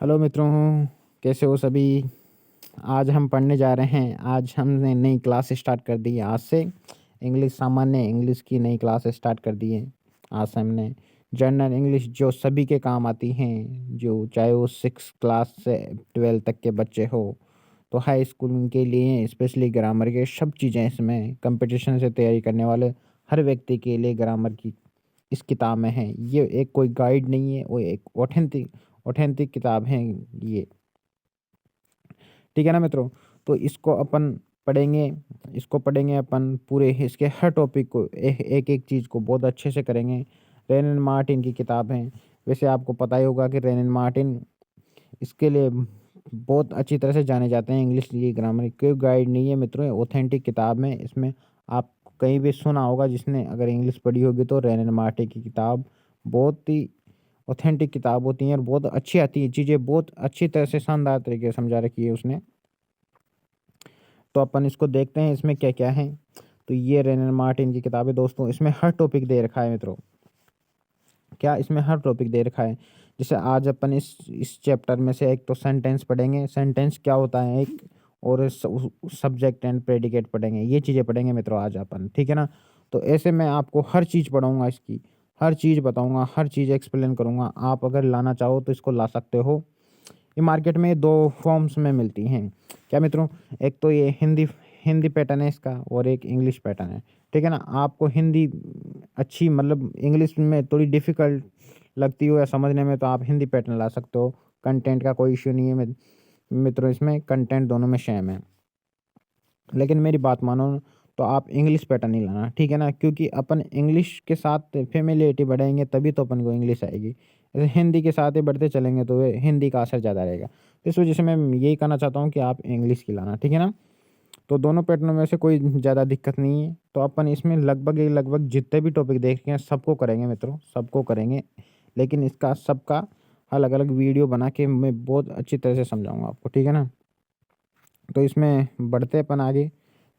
Hello मित्रों, कैसे हो सभी। आज हम पढ़ने जा रहे हैं। आज हमने नई क्लास स्टार्ट कर दी है। आज से इंग्लिश सामान्य इंग्लिश की नई क्लास स्टार्ट कर दी है। आज से हमने जनरल इंग्लिश जो सभी के काम आती हैं, जो चाहे वो 6 क्लास से 12 तक के बच्चे हो, तो हाई स्कूल के लिए स्पेशली ग्रामर के सब चीज़ें इसमें कंपटीशन से तैयारी करने वाले हर व्यक्ति के लिए ग्रामर की इस किताब में है। ये एक कोई गाइड नहीं है, वो एक ऑथेंटिक किताब है ये। ठीक है ना मित्रों। तो इसको अपन पढ़ेंगे। इसको पढ़ेंगे अपन पूरे इसके हर टॉपिक को एक एक चीज़ को बहुत अच्छे से करेंगे। रेन एंड मार्टिन की किताब है। वैसे आपको पता ही होगा कि रेन एंड मार्टिन इसके लिए बहुत अच्छी तरह से जाने जाते हैं। इंग्लिश की ग्रामर कोई गाइड नहीं है मित्रों, ऑथेंटिक किताब में। इसमें आप कहीं भी सुना होगा, जिसने अगर इंग्लिश पढ़ी होगी, तो रेन एंड मार्टिन की किताब बहुत ही ऑथेंटिक किताब होती है और बहुत अच्छी आती है चीज़ें, बहुत अच्छी तरह से शानदार तरीके से समझा रखी है उसने। तो अपन इसको देखते हैं इसमें क्या क्या है। तो ये रेन एंड मार्टिन की किताब है दोस्तों। इसमें हर टॉपिक दे रखा है मित्रों। क्या इसमें हर टॉपिक दे रखा है। जैसे आज अपन इस चैप्टर में से एक तो सेंटेंस पढ़ेंगे। सेंटेंस क्या होता है एक, और सब्जेक्ट एंड प्रेडिकेट पढ़ेंगे। ये चीज़ें पढ़ेंगे मित्रों आज अपन, ठीक है ना। तो ऐसे मैं आपको हर चीज़ पढ़ाऊँगा, इसकी हर चीज़ बताऊँगा, हर चीज़ एक्सप्लेन करूँगा। आप अगर लाना चाहो तो इसको ला सकते हो। ये मार्केट में 2 फॉर्म्स में मिलती हैं। क्या मित्रों, एक तो ये हिंदी हिंदी पैटर्न है इसका, और एक इंग्लिश पैटर्न है। ठीक है ना। आपको हिंदी अच्छी मतलब इंग्लिश में थोड़ी डिफ़िकल्ट लगती हो या समझने में, तो आप हिंदी पैटर्न ला सकते हो। कंटेंट का कोई इश्यू नहीं है मित्रों, इसमें कंटेंट दोनों में सेम है। लेकिन मेरी बात मानो तो आप इंग्लिश पैटर्न ही लाना, ठीक है ना। क्योंकि अपन इंग्लिश के साथ फेमिलियरिटी बढ़ाएंगे तभी तो अपन को इंग्लिश आएगी। जैसे हिंदी के साथ ही बढ़ते चलेंगे तो हिंदी का असर ज़्यादा रहेगा। तो इस वजह से मैं यही कहना चाहता हूँ कि आप इंग्लिश की लाना, ठीक है ना। तो दोनों पैटर्नों में से कोई ज़्यादा दिक्कत नहीं है। तो अपन इसमें लगभग जितने भी टॉपिक देख रहे हैं सबको करेंगे मित्रों, सबको करेंगे। लेकिन इसका सबका अलग अलग वीडियो बना के मैं बहुत अच्छी तरह से समझाऊंगा आपको, ठीक है ना। तो इसमें बढ़ते अपन आगे।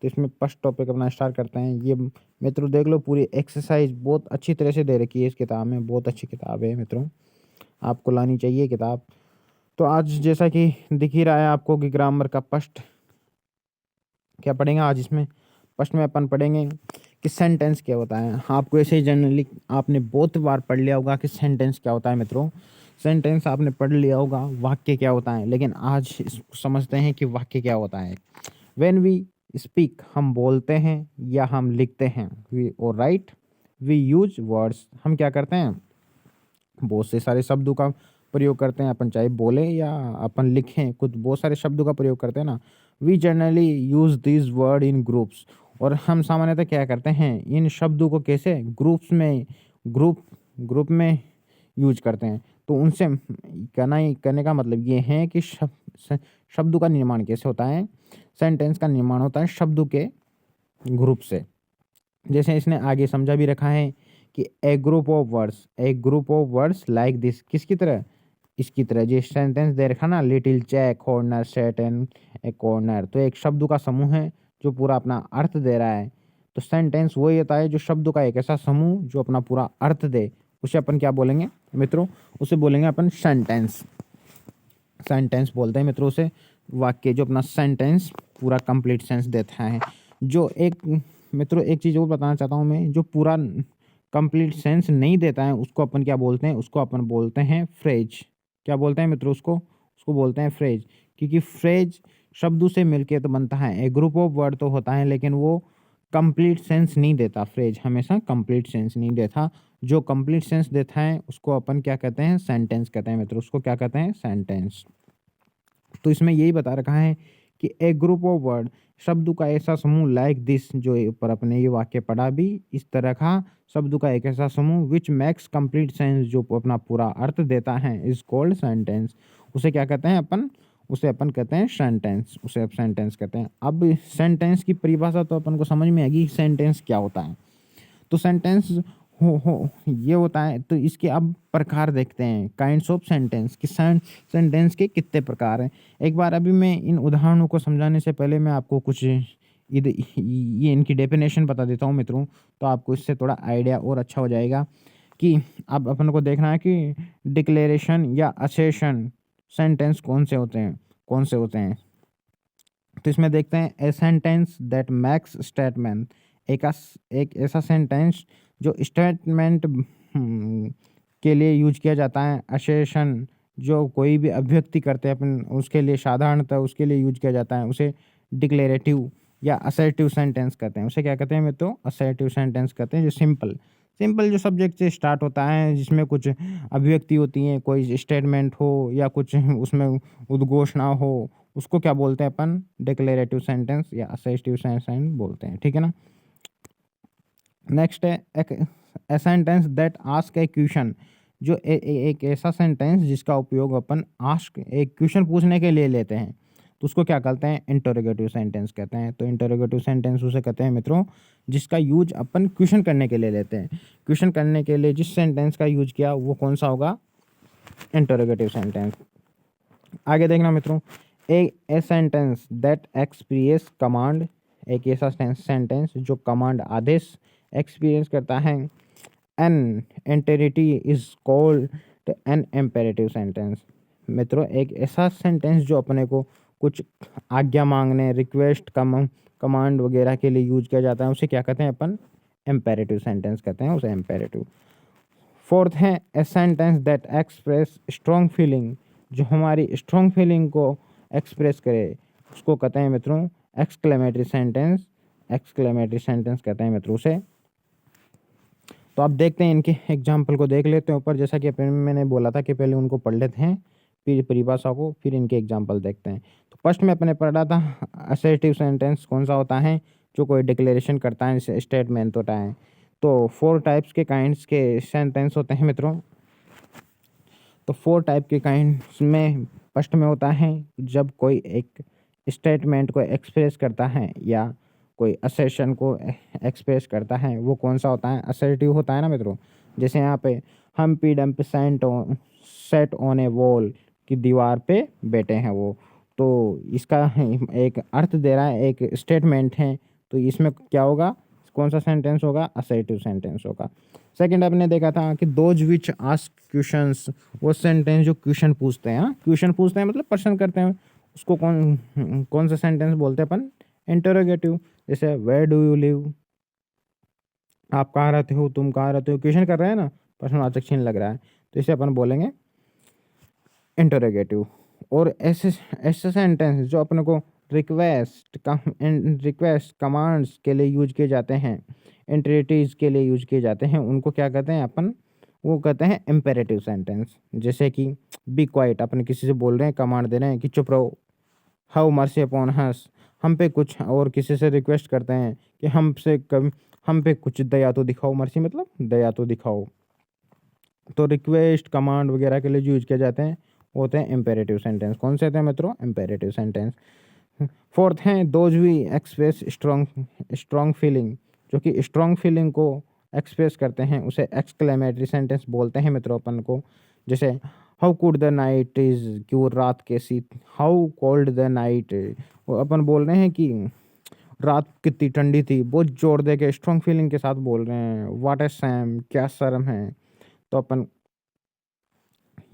तो इसमें फर्स्ट टॉपिक अपना स्टार्ट करते हैं। ये मित्रों देख लो, पूरी एक्सरसाइज बहुत अच्छी तरह से दे रखी है इस किताब में। बहुत अच्छी किताब है मित्रों, आपको लानी चाहिए किताब। तो आज जैसा कि दिख ही रहा है आपको कि ग्रामर का फर्स्ट क्या पढ़ेंगे आज। इसमें फर्स्ट में अपन पढ़ेंगे कि सेंटेंस क्या होता है। आपको ऐसे ही जनरली आपने बहुत बार पढ़ लिया होगा कि सेंटेंस क्या होता है मित्रों। सेंटेंस आपने पढ़ लिया होगा, वाक्य क्या होता है। लेकिन आज समझते हैं कि वाक्य क्या होता है। व्हेन वी स्पीक, हम बोलते हैं या हम लिखते हैं, वी और राइट, वी यूज वर्ड्स, हम क्या करते हैं, बहुत से सारे शब्दों का प्रयोग करते हैं अपन, चाहे बोले या अपन लिखें, कुछ बहुत सारे शब्दों का प्रयोग करते हैं ना। We generally use this word in groups, और हम सामान्यतः क्या करते हैं, इन शब्दों को कैसे ग्रुप्स में ग्रुप में यूज करते हैं। तो उनसे करने का मतलब ये है कि शब्दों का निर्माण कैसे होता है। सेंटेंस का निर्माण होता है शब्दों के ग्रुप से। जैसे इसने आगे समझा भी रखा है कि a group of words like this, किसकी तरह, इसकी तरह। जो सेंटेंस दे रखा ना, little check corner set and a corner, तो एक शब्दों का समूह है जो पूरा अपना अर्थ दे रहा है। तो सेंटेंस वही होता है जो शब्दों का एक ऐसा समूह जो अपना पूरा अर्थ दे, उसे अपन क्या बोलेंगे मित्रों, उसे बोलेंगे अपन सेंटेंस। सेंटेंस बोलते हैं मित्रों उसे, वाक्य जो अपना सेंटेंस पूरा कंप्लीट सेंस देता है। जो एक मित्रों एक चीज़ और बताना चाहता हूँ मैं, जो पूरा कंप्लीट सेंस नहीं देता है उसको अपन क्या बोलते हैं, उसको अपन बोलते हैं फ्रेज। क्या बोलते हैं मित्रों उसको, उसको बोलते हैं फ्रेज। क्योंकि फ्रेज शब्दों से मिलके तो बनता है, एक ग्रुप ऑफ वर्ड तो होता है, लेकिन वो कंप्लीट सेंस नहीं देता। फ्रेज हमेशा कंप्लीट सेंस नहीं देता। जो कंप्लीट सेंस देता है उसको अपन क्या कहते हैं, सेंटेंस कहते हैं मित्रों, उसको क्या कहते हैं, सेंटेंस। तो इसमें यही बता रखा है कि ए ग्रुप ऑफ वर्ड, शब्दों का ऐसा समूह लाइक दिस, जो ऊपर अपने ये वाक्य पढ़ा भी इस तरह का, शब्दों का एक ऐसा समूह विच मेक्स कंप्लीट सेंस, जो अपना पूरा अर्थ देता है, इज कॉल्ड सेंटेंस। उसे क्या कहते हैं अपन, उसे अपन कहते हैं सेंटेंस, उसे अब सेंटेंस कहते हैं। अब सेंटेंस की परिभाषा तो अपन को समझ में आएगी, सेंटेंस क्या होता है। तो सेंटेंस हो ये होता है। तो इसके अब प्रकार देखते हैं, काइंड्स ऑफ सेंटेंस, कि सेंटेंस के कितने प्रकार हैं। एक बार अभी मैं इन उदाहरणों को समझाने से पहले मैं आपको कुछ ये इनकी डेफिनेशन बता देता हूँ मित्रों, तो आपको इससे थोड़ा आइडिया और अच्छा हो जाएगा। कि अब अपन को देखना है कि डिक्लेरेशन या असेशन सेंटेंस कौन से होते हैं। तो इसमें देखते हैं a sentence that max statement, एक ऐसा सेंटेंस जो स्टेटमेंट के लिए यूज किया जाता है। असेशन, जो कोई भी अभिव्यक्ति करते हैं अपन उसके लिए, साधारणतः उसके लिए यूज किया जाता है, उसे डिक्लेरेटिव या असर्टिव सेंटेंस कहते हैं। उसे क्या कहते हैं मित्रों, असर्टिव सेंटेंस कहते हैं। जो सिंपल जो सब्जेक्ट से स्टार्ट होता है, जिसमें कुछ अभिव्यक्ति होती हैं, कोई स्टेटमेंट हो या कुछ उसमें उद्घोषणा हो, उसको क्या बोलते हैं अपन, डिक्लेरेटिव सेंटेंस या असर्टिव सेंटेंस बोलते हैं। ठीक है ना। नेक्स्ट है a sentence that ask A question, जो एक ऐसा सेंटेंस जिसका उपयोग अपन आस्क, एक क्वेश्चन पूछने के लिए लेते हैं, तो उसको क्या कहते हैं, इंटरोगेटिव सेंटेंस कहते हैं। तो इंटरोगेटिव सेंटेंस उसे कहते हैं मित्रों जिसका यूज अपन क्वेश्चन करने के लिए लेते हैं। क्वेश्चन करने के लिए जिस सेंटेंस का यूज किया वो कौन सा होगा, इंटरोगेटिव सेंटेंस। आगे देखना मित्रों, a sentence that express command, एक ऐसा सेंटेंस जो कमांड आदेश एक्सपीरियंस करता है। An entity is called an imperative sentence. मित्रों एक ऐसा सेंटेंस जो अपने को कुछ आज्ञा मांगने, रिक्वेस्ट, कमांड वगैरह के लिए यूज किया जाता है, उसे क्या कहते हैं अपन, इम्पेरेटिव सेंटेंस कहते हैं उसे, इम्पेरेटिव। फोर्थ है a sentence that express strong feeling, जो हमारी स्ट्रॉन्ग फीलिंग को एक्सप्रेस करे, उसको कहते हैं मित्रों एक्सक्लेमेटरी सेंटेंस। एक्सक्लेमेटरी सेंटेंस कहते हैं मित्रों उसे। तो आप देखते हैं इनके एग्जाम्पल को देख लेते हैं ऊपर, जैसा कि मैंने बोला था कि पहले उनको पढ़ लेते हैं, फिर परिभाषा को, फिर इनके एग्जाम्पल देखते हैं। तो फर्स्ट में अपने पढ़ा था असर्टिव सेंटेंस कौन सा होता है, जो कोई डिक्लेरेशन करता है, स्टेटमेंट होता है। तो 4 टाइप्स के काइंड्स के सेंटेंस होते हैं मित्रों। तो 4 टाइप के काइंड्स में फर्स्ट में होता है जब कोई एक स्टेटमेंट को एक्सप्रेस करता है या कोई असर्शन को एक्सप्रेस करता है, वो कौन सा होता है, असर्टिव होता है ना मित्रों। जैसे यहाँ पे Humpty Dumpty sat on a wall, की दीवार पे बैठे हैं वो, तो इसका एक अर्थ दे रहा है, एक स्टेटमेंट है, तो इसमें क्या होगा, कौन सा सेंटेंस होगा, असर्टिव सेंटेंस होगा। सेकंड आपने देखा था कि दोज विच आस्क क्वेश्चंस, वो सेंटेंस जो क्वेश्चन पूछते हैं, क्वेश्चन पूछते हैं मतलब प्रश्न करते हैं, उसको कौन सा सेंटेंस बोलते हैं अपन, इंटरोगेटिव। जैसे वेयर डू यू लिव, आप कहाँ रहते हो, तुम कहाँ रहते हो, क्वेश्चन कर रहे हैं ना, प्रश्नवाचक चिन्ह लग रहा है, तो इसे अपन बोलेंगे इंटरोगेटिव। और ऐसे ऐसे सेंटेंस जो अपने को रिक्वेस्ट कमांड्स के लिए यूज किए जाते हैं, एंटिटीज के लिए यूज किए जाते हैं, उनको क्या कहते हैं अपन, वो कहते हैं इम्पेरेटिव सेंटेंस। जैसे कि बी क्वाइट, अपन किसी से बोल रहे हैं, कमांड दे रहे हैं कि चुप रहो। हाउ मर्सी अपॉन हस, हम पे कुछ और किसी से रिक्वेस्ट करते हैं कि हम पे कुछ दया तो दिखाओ, मर्सी मतलब दया तो दिखाओ। तो रिक्वेस्ट, कमांड वगैरह के लिए जो यूज किए जाते हैं वो होते हैं इम्पेरेटिव सेंटेंस। कौन से होते हैं मित्रों, इम्पेरेटिव सेंटेंस। फोर्थ हैं those we express strong feeling, जो कि स्ट्रॉन्ग फीलिंग को एक्सप्रेस करते हैं, उसे एक्सक्लेमेटरी सेंटेंस बोलते हैं मित्रों अपन को। जैसे how could the night is, कि वो रात कैसी, हाउ कोल्ड द नाइट, वो अपन बोल रहे हैं कि रात कितनी ठंडी थी, बहुत जोर दे के स्ट्रॉन्ग फीलिंग के साथ बोल रहे हैं। व्हाट ए सैम, क्या शर्म है। तो अपन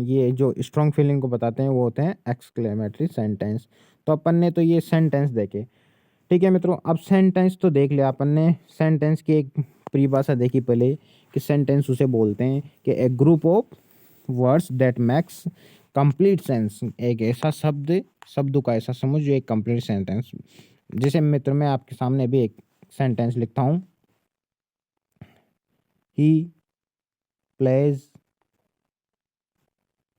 ये जो स्ट्रॉन्ग फीलिंग को बताते हैं वो होते हैं एक्सक्लेमेटरी सेंटेंस। तो अपन ने तो ये सेंटेंस देखे, ठीक है मित्रों। अब सेंटेंस तो देख लिया अपन ने, सेंटेंस की एक परिभाषा देखी पहले कि सेंटेंस उसे बोलते हैं कि a group of words that makes complete sense, एक ऐसा शब्द का ऐसा समूह जो एक कंप्लीट सेंटेंस। जैसे मित्र मैं आपके सामने भी एक सेंटेंस लिखता हूँ, he plays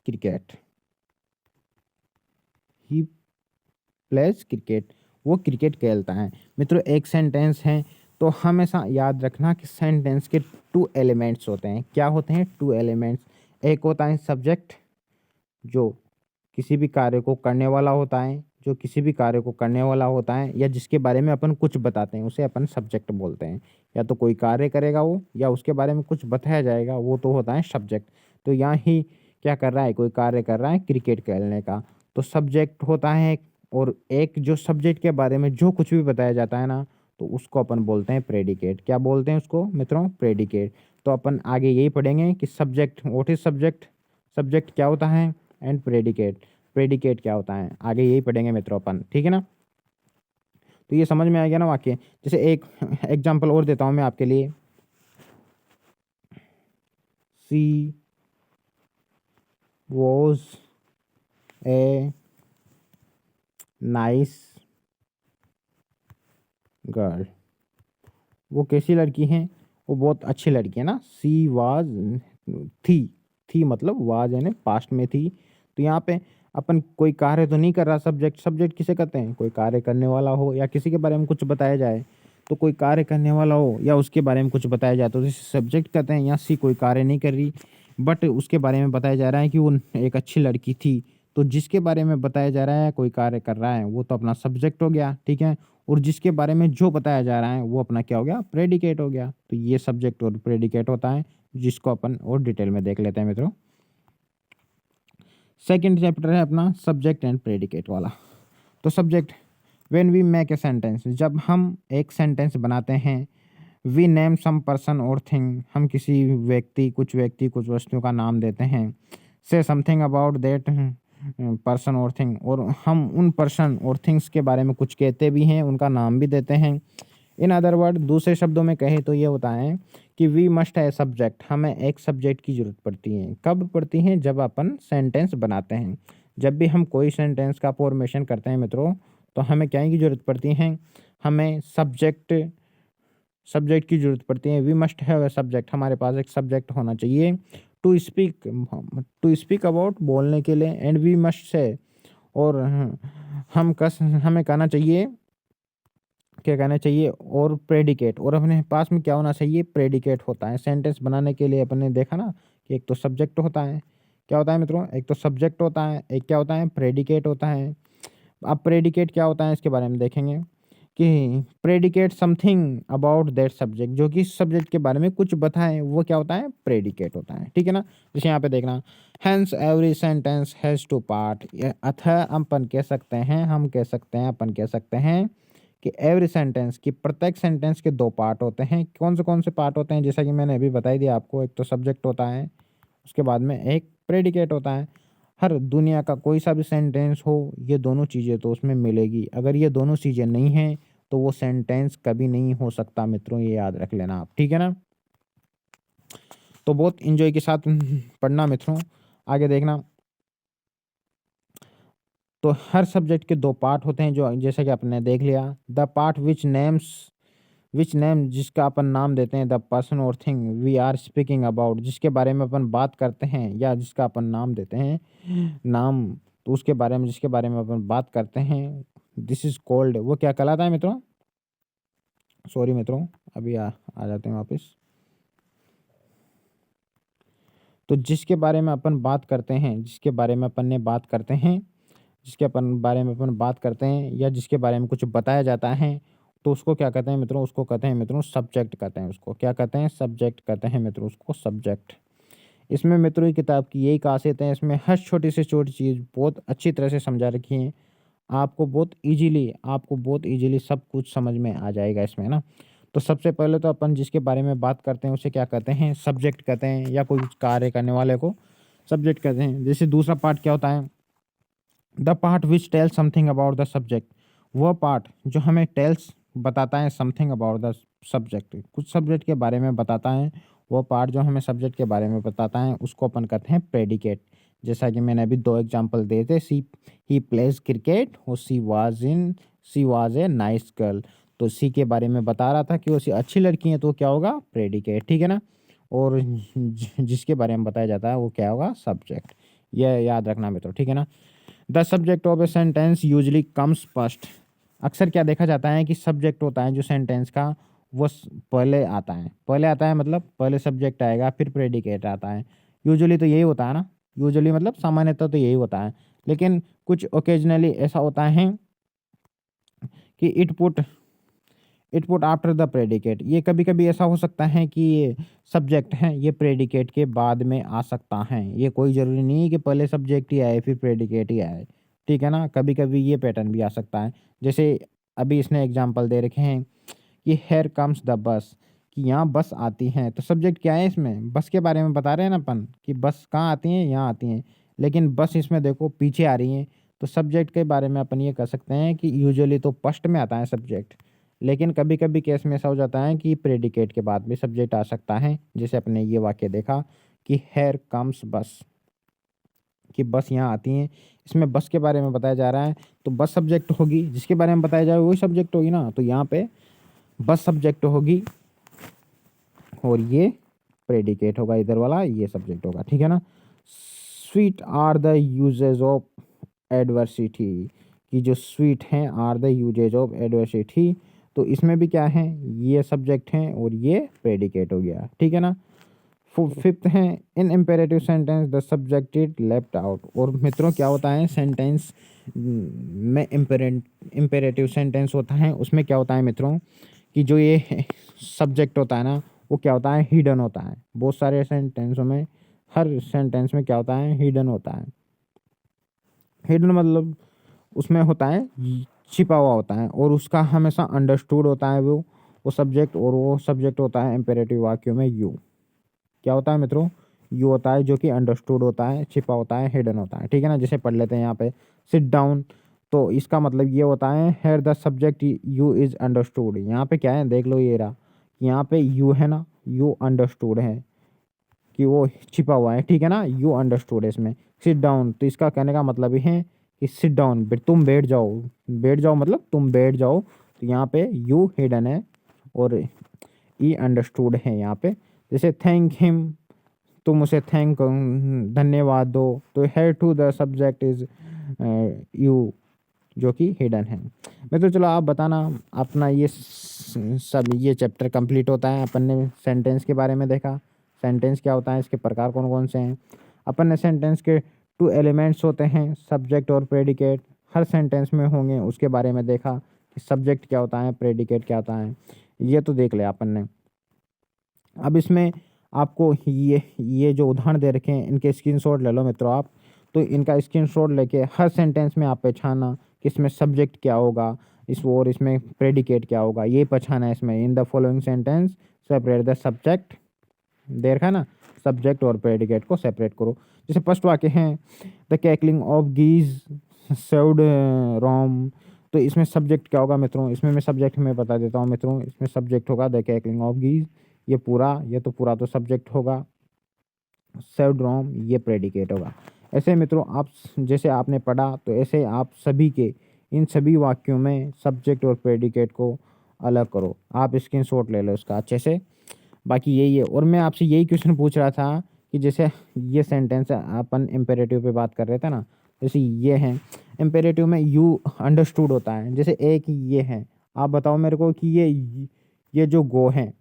cricket, he plays cricket, वो क्रिकेट खेलता है। मित्रों एक सेंटेंस है, तो हमेशा याद रखना कि सेंटेंस के 2 एलिमेंट्स होते हैं। क्या होते हैं 2 एलिमेंट्स, एक होता है सब्जेक्ट, जो किसी भी कार्य को करने वाला होता है, जो किसी भी कार्य को करने वाला होता है या जिसके बारे में अपन कुछ बताते हैं, उसे अपन सब्जेक्ट बोलते हैं। या तो कोई कार्य करेगा वो, या उसके बारे में कुछ बताया जाएगा, वो तो होता है सब्जेक्ट। तो यहाँ ही क्या कर रहा है, कोई कार्य कर रहा है क्रिकेट खेलने का, तो सब्जेक्ट होता है। और एक जो सब्जेक्ट के बारे में जो कुछ भी बताया जाता है ना, तो उसको अपन बोलते हैं प्रेडिकेट। क्या बोलते हैं उसको मित्रों, प्रेडिकेट। तो अपन आगे यही पढ़ेंगे कि subject, what is subject, subject क्या होता है, एंड प्रेडिकेट। प्रेडिकेट क्या होता है, आगे यही पढ़ेंगे मित्रों अपन, ठीक है ना। तो ये समझ में आ गया ना वाक्य। जैसे एक एग्जांपल और देता हूँ मैं आपके लिए, सी वॉज ए नाइस गर्ल। वो कैसी लड़की है, वो बहुत अच्छी लड़की है ना। सी वाज, थी मतलब वाज यानी पास्ट में थी। तो यहाँ पे अपन कोई कार्य तो नहीं कर रहा, सब्जेक्ट किसे कहते हैं, कोई कार्य करने वाला हो या किसी के बारे में कुछ बताया जाए, तो कोई कार्य करने वाला हो या उसके बारे में कुछ बताया जाए तो इसे सब्जेक्ट कहते हैं। यहाँ सी कोई कार्य नहीं कर रही बट उसके बारे में बताया जा रहा है कि वो एक अच्छी लड़की थी, तो जिसके बारे में बताया जा रहा है कोई कार्य कर रहा है वो तो अपना सब्जेक्ट हो गया, ठीक है। और जिसके बारे में जो बताया जा रहा है वो अपना क्या हो गया, प्रेडिकेट हो गया। तो ये सब्जेक्ट और प्रेडिकेट होता है, जिसको अपन और डिटेल में देख लेते हैं मित्रों। सेकंड चैप्टर है अपना सब्जेक्ट एंड प्रेडिकेट वाला। तो subject, when we make a sentence, जब हम एक सेंटेंस बनाते हैं, वी नेम सम पर्सन और थिंग, हम किसी व्यक्ति कुछ वस्तुओं का नाम देते हैं। से समथिंग अबाउट दैट पर्सन और थिंग, और हम उन पर्सन और थिंग्स के बारे में कुछ कहते भी हैं, उनका नाम भी देते हैं। इन अदर वर्ड, दूसरे शब्दों में कहे तो ये होता है कि वी मस्ट है सब्जेक्ट, हमें एक सब्जेक्ट की जरूरत पड़ती है। कब पड़ती है, जब अपन सेंटेंस बनाते हैं। जब भी हम कोई सेंटेंस का फॉर्मेशन करते हैं मित्रों, तो हमें क्या की जरूरत पड़ती है, हमें सब्जेक्ट की जरूरत पड़ती है। We must have a subject, हमारे पास एक सब्जेक्ट होना चाहिए। टू स्पीक अबाउट, बोलने के लिए। एंड वी मस्ट से, और हमें कहना चाहिए, क्या कहना चाहिए, और प्रेडिकेट, और अपने पास में क्या होना चाहिए, प्रेडिकेट होता है। सेंटेंस बनाने के लिए अपन ने देखा ना कि एक तो सब्जेक्ट होता है, क्या होता है मित्रों, एक तो सब्जेक्ट होता है, एक क्या होता है, प्रेडिकेट होता है। अब प्रेडिकेट क्या होता है इसके बारे में देखेंगे कि predicate something about that subject, जो कि सब्जेक्ट के बारे में कुछ बताएं, वो क्या होता है, प्रेडिकेट होता है, ठीक है ना। जैसे यहाँ पे देखना, hence every sentence has two part, अतः अपन कह सकते हैं, अपन कह सकते हैं कि एवरी सेंटेंस, की प्रत्येक सेंटेंस के दो पार्ट होते हैं। कौन से पार्ट होते हैं, जैसा कि मैंने अभी बताई दिया आपको, एक तो सब्जेक्ट होता है, उसके बाद में एक प्रेडिकेट होता है। हर दुनिया का कोई सा भी सेंटेंस हो, ये दोनों चीज़ें तो उसमें मिलेगी। अगर ये दोनों चीज़ें नहीं हैं तो वो सेंटेंस कभी नहीं हो सकता मित्रों, ये याद रख लेना आप, ठीक है ना। तो बहुत इंजॉय के साथ पढ़ना मित्रों, आगे देखना। तो हर सब्जेक्ट के दो पार्ट होते हैं, जो जैसा कि आपने देख लिया। द पार्ट विच नेम, जिसका अपन नाम देते हैं, द पर्सन और thing we are speaking about, जिसके बारे में अपन बात करते हैं, या जिसका अपन नाम देते हैं नाम, तो उसके बारे में, जिसके बारे में अपन बात करते हैं, दिस इज कॉल्ड, वो क्या कहलाता है मित्रों, सॉरी मित्रों, अभी आ जाते हैं वापस। तो जिसके बारे में अपन बात करते हैं, जिसके बारे में अपन ने बात करते हैं, जिसके अपन बारे में अपन बात करते हैं, या जिसके बारे में कुछ बताया जाता है, तो उसको क्या कहते हैं मित्रों, उसको कहते हैं मित्रों सब्जेक्ट कहते हैं। उसको क्या कहते हैं, सब्जेक्ट कहते हैं मित्रों, उसको सब्जेक्ट। इसमें मित्रों की किताब की यही खासियत है, इसमें हर छोटी से छोटी चीज़ बहुत अच्छी तरह से समझा रखी है। आपको बहुत इजीली सब कुछ समझ में आ जाएगा इसमें ना। तो सबसे पहले तो अपन जिसके बारे में बात करते हैं उसे क्या कहते हैं, सब्जेक्ट कहते हैं, या कोई कार्य करने वाले को सब्जेक्ट कहते हैं। जैसे दूसरा पार्ट क्या होता है, the part which tell something about the subject, वह पार्ट जो हमें टेल्स बताता है समथिंग अबाउट द सब्जेक्ट, कुछ सब्जेक्ट के बारे में बताता है, वो पार्ट जो हमें सब्जेक्ट के बारे में बताता है उसको अपन कहते हैं प्रेडिकेट। जैसा कि मैंने अभी दो एग्जांपल दिए थे, सी ही प्लेज क्रिकेट और she was a nice girl. तो सी के बारे में बता रहा था कि वो सी अच्छी लड़की है, तो क्या होगा, प्रेडिकेट, ठीक है ना। और जिसके बारे में बताया जाता है वो क्या होगा, सब्जेक्ट। यह याद रखना मित्रों, ठीक है ना। The subject of a sentence usually comes first, अक्सर क्या देखा जाता है कि सब्जेक्ट होता है जो सेंटेंस का, वो पहले आता है, मतलब पहले सब्जेक्ट आएगा फिर प्रेडिकेट आता है। यूजुअली तो यही होता है ना, यूजुअली मतलब सामान्यतः तो यही होता है। लेकिन कुछ ओकेजनली ऐसा होता है कि it put after the predicate, ये कभी कभी ऐसा हो सकता है कि ये सब्जेक्ट है, ये प्रेडिकेट के बाद में आ सकता है। ये कोई ज़रूरी नहीं है कि पहले सब्जेक्ट ही आए फिर प्रेडिकेट ही आए, ठीक है ना। कभी कभी ये पैटर्न भी आ सकता है। जैसे अभी इसने एग्जांपल दे रखे हैं कि हेयर कम्स द बस, कि यहाँ बस आती हैं, तो सब्जेक्ट क्या है इसमें, बस के बारे में बता रहे हैं ना अपन कि बस कहाँ आती हैं, यहाँ आती हैं। लेकिन बस इसमें देखो पीछे आ रही हैं। तो सब्जेक्ट के बारे में अपन ये कह सकते हैं कि यूजुअली तो फर्स्ट में आता है सब्जेक्ट, लेकिन कभी कभी केस में ऐसा हो जाता है कि प्रेडिकेट के बाद भी सब्जेक्ट आ सकता है। जैसे अपने ये वाक्य देखा कि हेयर कम्स बस, कि बस यहाँ आती हैं, इसमें बस के बारे में बताया जा रहा है। तो बस सब्जेक्ट होगी, जिसके बारे में बताया जाए वही सब्जेक्ट होगी ना। तो यहाँ पे बस सब्जेक्ट होगी और ये प्रेडिकेट होगा, इधर वाला ये सब्जेक्ट होगा, ठीक है ना। Sweet are the uses of adversity, कि जो स्वीट हैं are the uses of adversity, तो इसमें भी क्या है, ये सब्जेक्ट हैं और ये प्रेडिकेट हो गया, ठीक है ना। फिफ्थ है in imperative sentence the subject is left out. और मित्रों क्या होता है सेंटेंस में, इम्पेरेटिव सेंटेंस होता है उसमें क्या होता है मित्रों कि जो ये सब्जेक्ट होता है ना वो क्या होता है, हिडन होता है। बहुत सारे सेंटेंसों में, हर सेंटेंस में क्या होता है, हिडन होता है। हिडन मतलब उसमें होता है छिपा हुआ होता है, और उसका हमेशा अंडरस्टूड होता है वो सब्जेक्ट, और वो सब्जेक्ट होता है इम्पेरेटिव वाक्यों में यू। क्या होता है मित्रों, यू होता है जो कि अंडरस्टूड होता है, छिपा होता है, हिडन होता है, ठीक है ना। जैसे पढ़ लेते हैं यहाँ पे सिट डाउन, तो इसका मतलब ये होता है here the subject you is understood. यहाँ पे क्या है देख लो, ये रहा, यहाँ पे यू है ना, यू अंडरस्टूड है कि वो छिपा हुआ है, ठीक है ना, यू अंडरस्टूड है इसमें। सिट डाउन, तो इसका कहने का मतलब ये है कि सिट डाउन, तुम बैठ जाओ, बैठ जाओ मतलब तुम बैठ जाओ। तो यहाँ पे यू हिडन है और ई अंडरस्टूड है यहाँ पे। जैसे थैंक हिम, तुम उसे थैंक धन्यवाद दो, तो here too the subject is you, जो कि हिडन है। मैं तो चलो आप बताना, अपना ये सब ये चैप्टर कंप्लीट होता है। अपन ने सेंटेंस के बारे में देखा, सेंटेंस क्या होता है, इसके प्रकार कौन कौन से हैं। अपन ने सेंटेंस के 2 एलिमेंट्स होते हैं, सब्जेक्ट और प्रेडिकेट, हर सेंटेंस में होंगे, उसके बारे में देखा कि सब्जेक्ट क्या होता है, प्रेडिकेट क्या होता है, ये तो देख लिया अपन ने। अब इसमें आपको ये जो उदाहरण दे रखे हैं इनके स्क्रीनशॉट ले लो मित्रों आप। तो इनका स्क्रीनशॉट लेके हर सेंटेंस में आप पहचाना कि इसमें सब्जेक्ट क्या होगा, और इसमें प्रेडिकेट क्या होगा, ये पहचाना है इसमें। In the following sentence separate the subject, देखा ना, सब्जेक्ट और प्रेडिकेट को सेपरेट करो। जैसे फर्स्ट वाक्य है द कैकलिंग ऑफ गीज सर्व्ड रोम, तो इसमें सब्जेक्ट क्या होगा मित्रों, इसमें मैं सब्जेक्ट में बता देता हूँ मित्रों। इसमें सब्जेक्ट होगा द कैकलिंग ऑफ गीज, ये तो पूरा तो सब्जेक्ट होगा। सर्व्ड रोम, ये प्रेडिकेट होगा। ऐसे मित्रों आप जैसे आपने पढ़ा, तो ऐसे आप सभी के इन सभी वाक्यों में सब्जेक्ट और प्रेडिकेट को अलग करो। आप स्क्रीनशॉट ले लो इसका अच्छे से। बाकी यही है, और मैं आपसे यही क्वेश्चन पूछ रहा था कि जैसे ये सेंटेंस है, अपन इम्पेरेटिव पे बात कर रहे थे ना, जैसे ये है इम्पेरेटिव में यू अंडरस्टूड होता है। जैसे एक ये है, आप बताओ मेरे को कि ये जो गो है,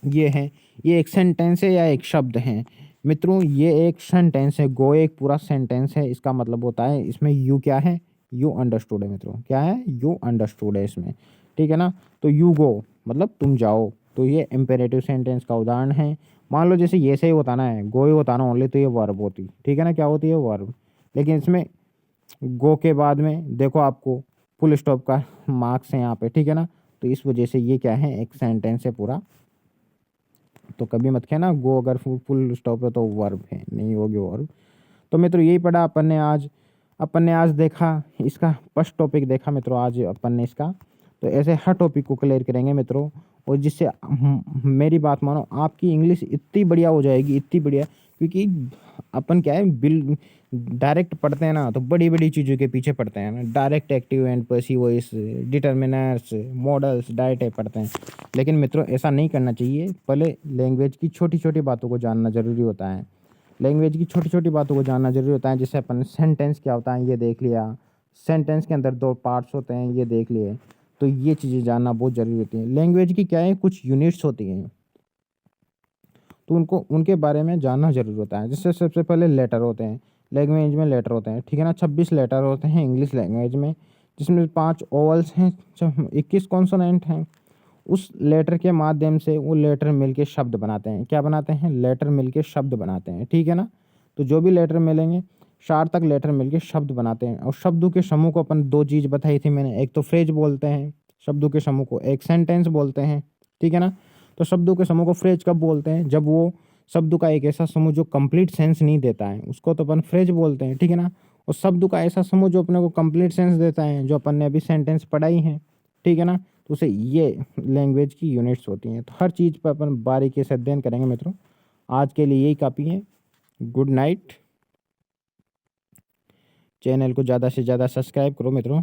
ये है, ये एक सेंटेंस है या एक शब्द है मित्रों, ये एक सेंटेंस है। गो एक पूरा सेंटेंस है, इसका मतलब होता है इसमें यू क्या है, यू अंडरस्टूड है मित्रों। क्या है, यू अंडरस्टूड है इसमें, ठीक है ना। तो यू गो मतलब तुम जाओ, तो ये इम्पेरेटिव सेंटेंस का उदाहरण है। मान लो जैसे ये सही होता ना है, गो ही होता ना ओनली, तो ये वर्ब होती, ठीक है ना, क्या होती है, वर्ब। लेकिन इसमें गो के बाद में देखो आपको फुल स्टॉप का मार्क्स है यहाँ पे, ठीक है ना। तो इस वजह से ये क्या है, एक सेंटेंस है पूरा। तो कभी मत कहना गो अगर फुल स्टॉप है तो वर्ब है, नहीं होगी वर्ब। तो मित्रों यही पढ़ा अपन ने आज देखा इसका फर्स्ट टॉपिक देखा मित्रों आज अपन ने इसका। तो ऐसे हर टॉपिक को क्लियर करेंगे मित्रों, और जिससे मेरी बात मानो आपकी इंग्लिश इतनी बढ़िया हो जाएगी, इतनी बढ़िया, क्योंकि अपन क्या है बिल डायरेक्ट पढ़ते हैं ना, तो बड़ी बड़ी चीज़ों के पीछे पढ़ते हैं ना, direct active and passive voice, determiners, models, direct पढ़ते हैं। लेकिन मित्रों ऐसा नहीं करना चाहिए, पहले लैंग्वेज की छोटी छोटी बातों को जानना ज़रूरी होता है। लैंग्वेज की छोटी छोटी बातों को जानना जरूरी होता है। जैसे अपन सेंटेंस क्या होता है ये देख लिया, सेंटेंस के अंदर 2 पार्ट्स होते हैं ये देख लिए, तो ये चीज़ें जानना बहुत ज़रूरी होती है। लैंग्वेज की क्या है, कुछ यूनिट्स होती हैं, तो उनके बारे में जानना जरूरी होता है। जैसे सबसे पहले लेटर होते हैं, लैंग्वेज में लेटर होते हैं, ठीक है ना। 26 लेटर होते हैं इंग्लिश लैंग्वेज में, जिसमें 5 ओवल्स हैं, 21 कॉन्सोनेंट हैं। उस लेटर के माध्यम से वो लेटर मिलके शब्द बनाते हैं। क्या बनाते हैं, लेटर मिलके शब्द बनाते हैं, ठीक है ना। तो जो भी लेटर मिलेंगे, सार्थक लेटर मिलके शब्द बनाते हैं। और शब्दों के समूह को अपन 2 चीज़ बताई थी मैंने, एक तो फ्रेज बोलते हैं शब्दों के समूह को, एक सेंटेंस बोलते हैं, ठीक है ना। तो शब्दों के समूह को फ्रेज कब बोलते हैं, जब वो शब्द का एक ऐसा समूह जो कंप्लीट सेंस नहीं देता है उसको तो अपन फ्रेज बोलते हैं, ठीक है ना। और शब्द का ऐसा समूह जो अपने को कंप्लीट सेंस देता है, जो अपन ने अभी सेंटेंस पढ़ाई है, ठीक है ना। तो उसे ये लैंग्वेज की यूनिट्स होती हैं। तो हर चीज़ पर अपन बारीकी से अध्ययन करेंगे मित्रों। आज के लिए यही काफ़ी है। Good night. चैनल को ज़्यादा से ज़्यादा सब्सक्राइब करो मित्रों।